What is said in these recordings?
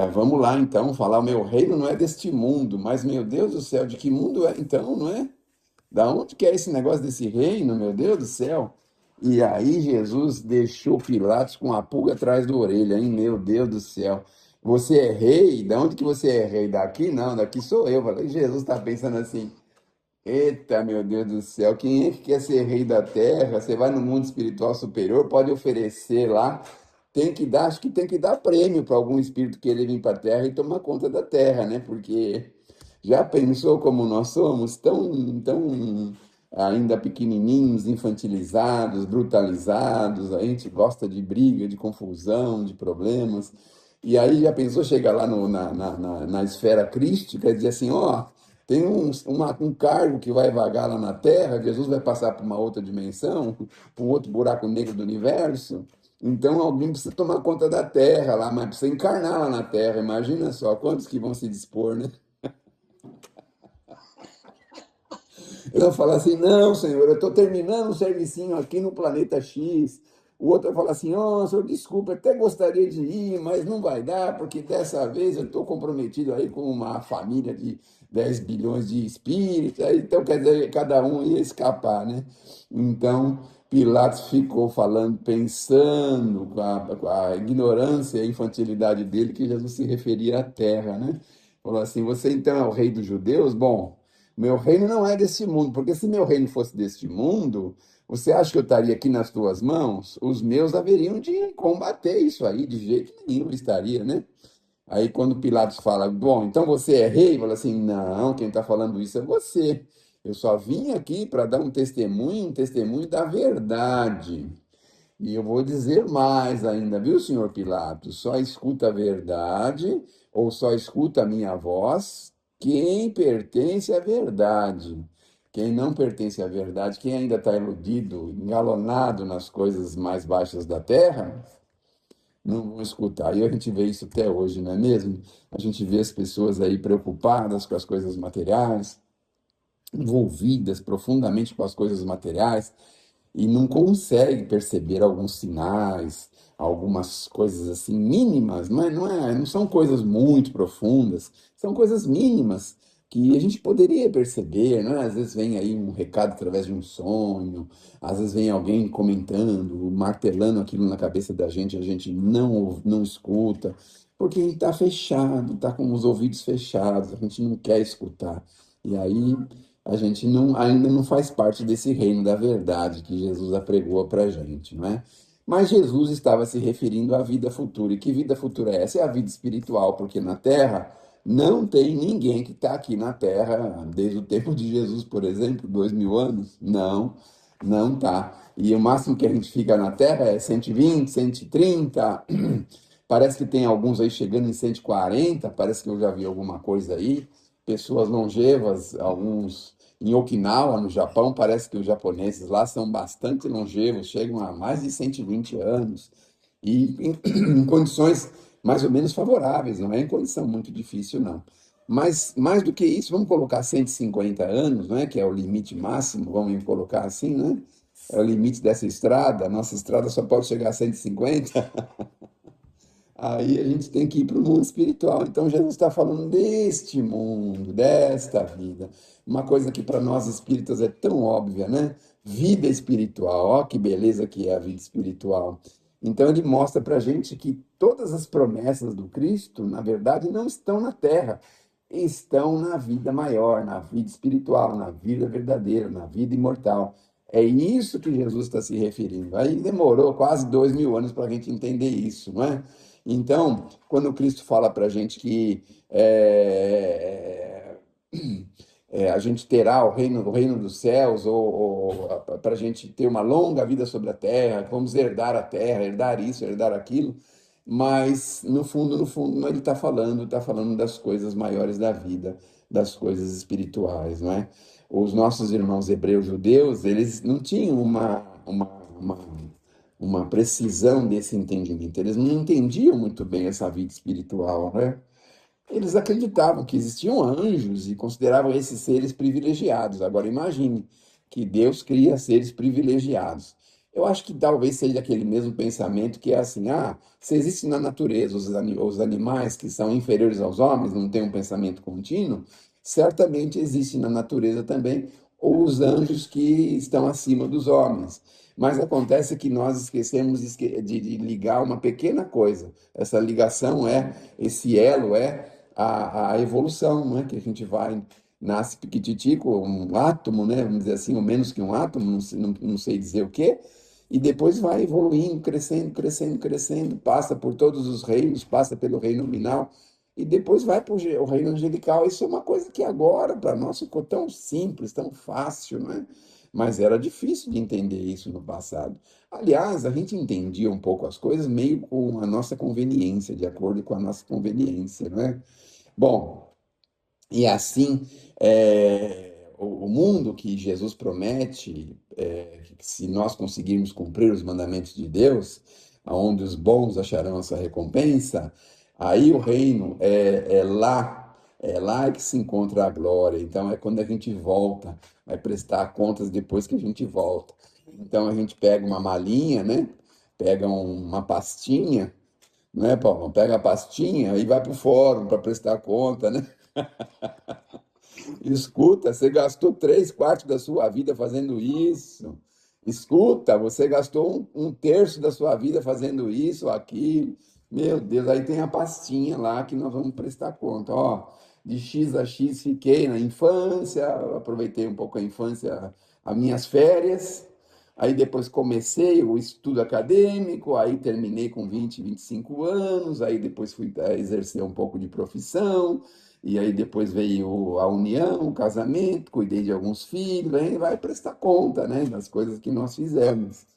Vamos lá então, falar, o meu reino não é deste mundo, mas meu Deus do céu, de que mundo é então, não é? Da onde que é esse negócio desse reino, meu Deus do céu? E aí Jesus deixou Pilatos com a pulga atrás da orelha, hein? Meu Deus do céu. Você é rei? Da onde que você é rei? Daqui? Não, daqui sou eu. Falei, Jesus está pensando assim, eita, meu Deus do céu, quem é que quer ser rei da terra? Você vai no mundo espiritual superior, pode oferecer lá, tem que dar, acho que tem que dar prêmio para algum espírito querer vir para a terra e tomar conta da terra, né? Porque já pensou como nós somos tão ainda pequenininhos, infantilizados, brutalizados, a gente gosta de briga, de confusão, de problemas. E aí já pensou chegar lá na esfera crística e dizer assim, ó, tem um cargo que vai vagar lá na Terra, Jesus vai passar para uma outra dimensão, para um outro buraco negro do universo. Então alguém precisa tomar conta da Terra lá, mas precisa encarnar lá na Terra. Imagina só quantos que vão se dispor, né? Ele vai falar assim, não, senhor, eu estou terminando um servicinho aqui no planeta X. O outro vai falar assim, oh, senhor, desculpa, até gostaria de ir, mas não vai dar, porque dessa vez eu estou comprometido aí com uma família de 10 bilhões de espíritos. Aí, então, quer dizer, cada um ia escapar, né? Então, Pilatos ficou falando, pensando com a ignorância e a infantilidade dele, que Jesus se referia à terra, né? Falou assim, você então é o rei dos judeus? Bom, meu reino não é deste mundo, porque se meu reino fosse deste mundo, você acha que eu estaria aqui nas tuas mãos? Os meus haveriam de combater isso aí, de jeito nenhum eu estaria, né? Aí quando Pilatos fala, bom, então você é rei? Fala assim, não, quem está falando isso é você. Eu só vim aqui para dar um testemunho da verdade. E eu vou dizer mais ainda, viu, senhor Pilatos? Só escuta a verdade ou só escuta a minha voz quem pertence à verdade. Quem não pertence à verdade, quem ainda está iludido, engalonado nas coisas mais baixas da terra, não vão escutar. E a gente vê isso até hoje, não é mesmo? A gente vê as pessoas aí preocupadas com as coisas materiais, envolvidas profundamente com as coisas materiais e não consegue perceber alguns sinais, algumas coisas assim mínimas, não são coisas muito profundas, são coisas mínimas que a gente poderia perceber, não é? Às vezes vem aí um recado através de um sonho, às vezes vem alguém comentando, martelando aquilo na cabeça da gente, a gente não escuta, porque a gente está fechado, está com os ouvidos fechados, a gente não quer escutar. E aí a gente ainda não faz parte desse reino da verdade que Jesus apregoa para a gente, não é? Mas Jesus estava se referindo à vida futura. E que vida futura é essa? É a vida espiritual, porque na Terra não tem ninguém que está aqui na Terra desde o tempo de Jesus, por exemplo, 2000 anos. Não, não tá. E o máximo que a gente fica na Terra é 120, 130. Parece que tem alguns aí chegando em 140. Parece que eu já vi alguma coisa aí. Pessoas longevas, alguns em Okinawa, no Japão, parece que os japoneses lá são bastante longevos, chegam a mais de 120 anos, e em condições mais ou menos favoráveis, não é em condição muito difícil, não. Mas mais do que isso, vamos colocar 150 anos, não é? Que é o limite máximo, vamos colocar assim, né? É o limite dessa estrada, a nossa estrada só pode chegar a 150. Aí a gente tem que ir para o mundo espiritual. Então Jesus está falando deste mundo, desta vida. Uma coisa que para nós espíritas é tão óbvia, né? Vida espiritual. Ó, que beleza que é a vida espiritual. Então ele mostra para a gente que todas as promessas do Cristo, na verdade, não estão na terra, estão na vida maior, na vida espiritual, na vida verdadeira, na vida imortal. É isso que Jesus está se referindo. Aí demorou quase 2000 anos para a gente entender isso, não é? Então, quando Cristo fala para a gente que a gente terá o reino dos céus, ou para a gente ter uma longa vida sobre a terra, vamos herdar a terra, herdar isso, herdar aquilo, mas no fundo, ele está falando das coisas maiores da vida, das coisas espirituais, não é? Os nossos irmãos hebreus judeus, eles não tinham uma uma precisão desse entendimento. Eles não entendiam muito bem essa vida espiritual, né? Eles acreditavam que existiam anjos e consideravam esses seres privilegiados. Agora imagine que Deus cria seres privilegiados. Eu acho que talvez seja aquele mesmo pensamento que é assim, se existe na natureza os animais que são inferiores aos homens, não têm um pensamento contínuo, certamente existe na natureza também os anjos que estão acima dos homens. Mas acontece que nós esquecemos de ligar uma pequena coisa. Essa ligação esse elo a evolução, não é? Que a gente nasce piquititico, um átomo, né? Vamos dizer assim, ou menos que um átomo, não sei dizer o quê, e depois vai evoluindo, crescendo, crescendo, crescendo, passa por todos os reinos, passa pelo reino nominal, e depois vai para o reino angelical. Isso é uma coisa que agora, para nós, ficou tão simples, tão fácil, não é? Mas era difícil de entender isso no passado. Aliás, a gente entendia um pouco as coisas meio com a nossa conveniência, de acordo com a nossa conveniência, não é? Bom, e assim, o mundo que Jesus promete, que se nós conseguirmos cumprir os mandamentos de Deus, aonde os bons acharão a sua recompensa, aí o reino é lá que se encontra a glória. Então é quando a gente volta, vai prestar contas depois que a gente volta. Então a gente pega uma malinha, né? Pega uma pastinha, não é, Paulo? Pega a pastinha e vai para o fórum para prestar conta, né? Escuta, você gastou 3/4 da sua vida fazendo isso. Escuta, você gastou um terço da sua vida fazendo isso, aquilo. Meu Deus, aí tem a pastinha lá que nós vamos prestar conta. Ó, de X a X fiquei na infância, aproveitei um pouco a infância, as minhas férias. Aí depois comecei o estudo acadêmico, aí terminei com 25 anos, aí depois fui exercer um pouco de profissão. E aí depois veio a união, o casamento, cuidei de alguns filhos, aí vai prestar conta, né, das coisas que nós fizemos.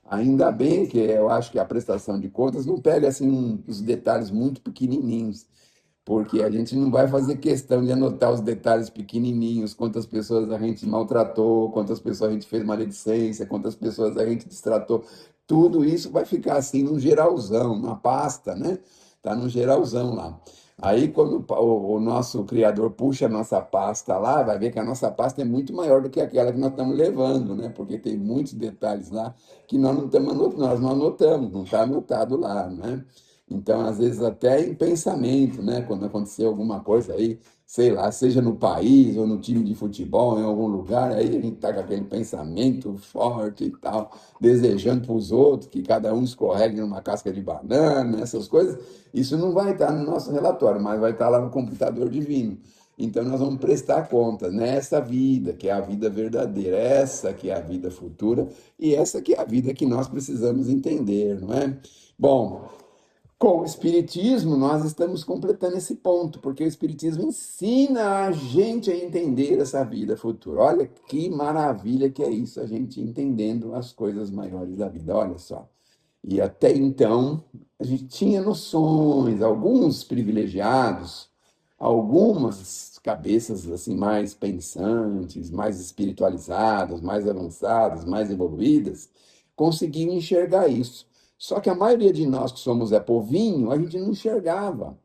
Ainda bem que eu acho que a prestação de contas não pega assim os detalhes muito pequenininhos, porque a gente não vai fazer questão de anotar os detalhes pequenininhos, quantas pessoas a gente maltratou, quantas pessoas a gente fez maledicência, quantas pessoas a gente destratou. Tudo isso vai ficar assim num geralzão, numa pasta, né? Tá no geralzão lá. Aí, quando o nosso criador puxa a nossa pasta lá, vai ver que a nossa pasta é muito maior do que aquela que nós estamos levando, né? Porque tem muitos detalhes lá que nós não estamos anotando, nós não anotamos, não está anotado lá, né? Então, às vezes, até em pensamento, né? Quando acontecer alguma coisa aí, sei lá, seja no país ou no time de futebol, em algum lugar, aí a gente está com aquele pensamento forte e tal, desejando para os outros que cada um escorregue numa casca de banana, essas coisas. Isso não vai estar no nosso relatório, mas vai estar lá no computador divino. Então, nós vamos prestar conta nessa vida, que é a vida verdadeira, essa que é a vida futura e essa que é a vida que nós precisamos entender, não é? Bom, com o Espiritismo, nós estamos completando esse ponto, porque o Espiritismo ensina a gente a entender essa vida futura. Olha que maravilha que é isso, a gente entendendo as coisas maiores da vida. Olha só. E até então, a gente tinha noções, alguns privilegiados, algumas cabeças assim mais pensantes, mais espiritualizadas, mais avançadas, mais evoluídas, conseguiam enxergar isso. Só que a maioria de nós que somos povinho, a gente não enxergava.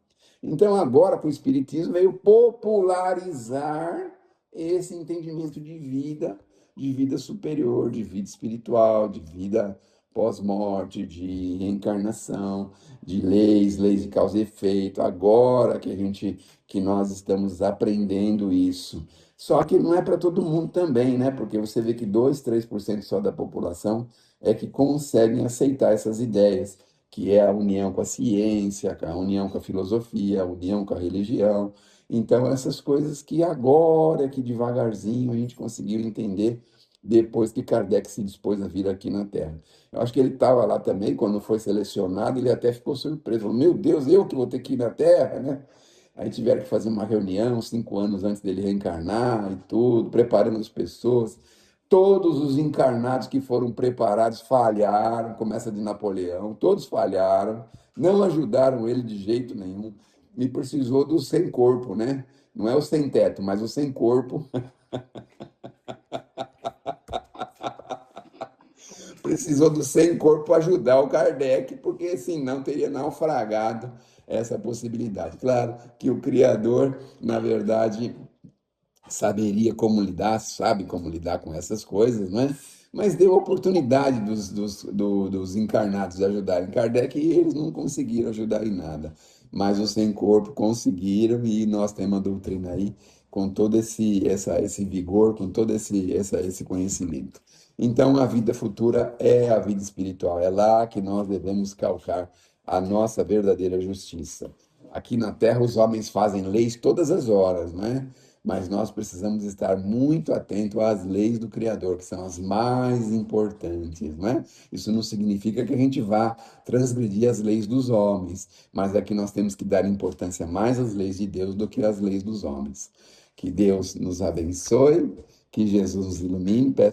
Então, agora, com o Espiritismo, veio popularizar esse entendimento de vida superior, de vida espiritual, de vida pós-morte, de reencarnação, de leis de causa e efeito. Agora que nós estamos aprendendo isso. Só que não é para todo mundo também, né? Porque você vê que 2, 3% só da população é que conseguem aceitar essas ideias, que é a união com a ciência, a união com a filosofia, a união com a religião. Então, essas coisas que agora, que devagarzinho, a gente conseguiu entender depois que Kardec se dispôs a vir aqui na Terra. Eu acho que ele estava lá também, quando foi selecionado, ele até ficou surpreso. Falou, meu Deus, eu que vou ter que ir na Terra, né? Aí tiveram que fazer uma reunião 5 anos antes dele reencarnar e tudo, preparando as pessoas. Todos os encarnados que foram preparados falharam, começa de Napoleão, todos falharam, não ajudaram ele de jeito nenhum. E precisou do sem corpo, né? Não é o sem teto, mas o sem corpo. Precisou do sem corpo para ajudar o Kardec, porque senão teria naufragado essa possibilidade. Claro que o Criador, na verdade, saberia como lidar, sabe como lidar com essas coisas, não é? mas deu oportunidade dos encarnados ajudarem Kardec e eles não conseguiram ajudar em nada. Mas os sem corpo conseguiram e nós temos a doutrina aí com todo esse vigor, com todo esse conhecimento. Então, a vida futura é a vida espiritual, é lá que nós devemos calcar a nossa verdadeira justiça. Aqui na Terra, os homens fazem leis todas as horas, né? Mas nós precisamos estar muito atentos às leis do Criador, que são as mais importantes, né? Isso não significa que a gente vá transgredir as leis dos homens, mas é que nós temos que dar importância mais às leis de Deus do que às leis dos homens. Que Deus nos abençoe, que Jesus nos ilumine.